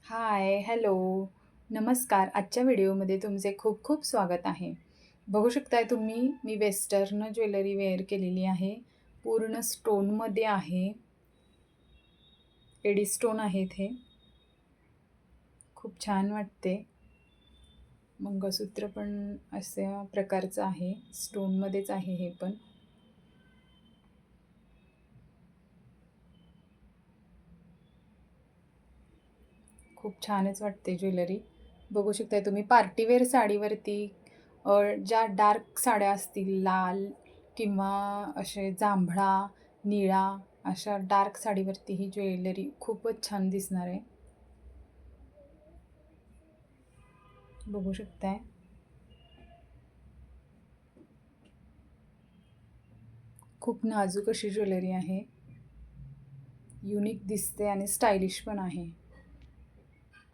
हाय, hello, नमस्कार. आजच्या व्हिडिओमध्ये तुमचे खूप खूप स्वागत आहे. बघू शकताय तुम्ही, मी वेस्टर्न ज्वेलरी वेअर केलेली आहे. पूर्ण स्टोनमध्ये आहे. एडी स्टोन आहेत हे. खूप छान वाटते. मंगळसूत्र पण अशा प्रकारचं आहे. स्टोनमध्येच आहे हे पण. खूप छानच वाटते ज्वेलरी. बघू शकताय तुम्ही पार्टीवेअर साडीवरती ज्या डार्क साड्या असतील लाल किंवा असे जांभळा, निळा अशा डार्क साडीवरती ही ज्वेलरी खूपच छान दिसणार आहे. बघू शकताय. खूप नाजूक अशी ज्वेलरी आहे. युनिक दिसते आणि स्टायलिश पण आहे.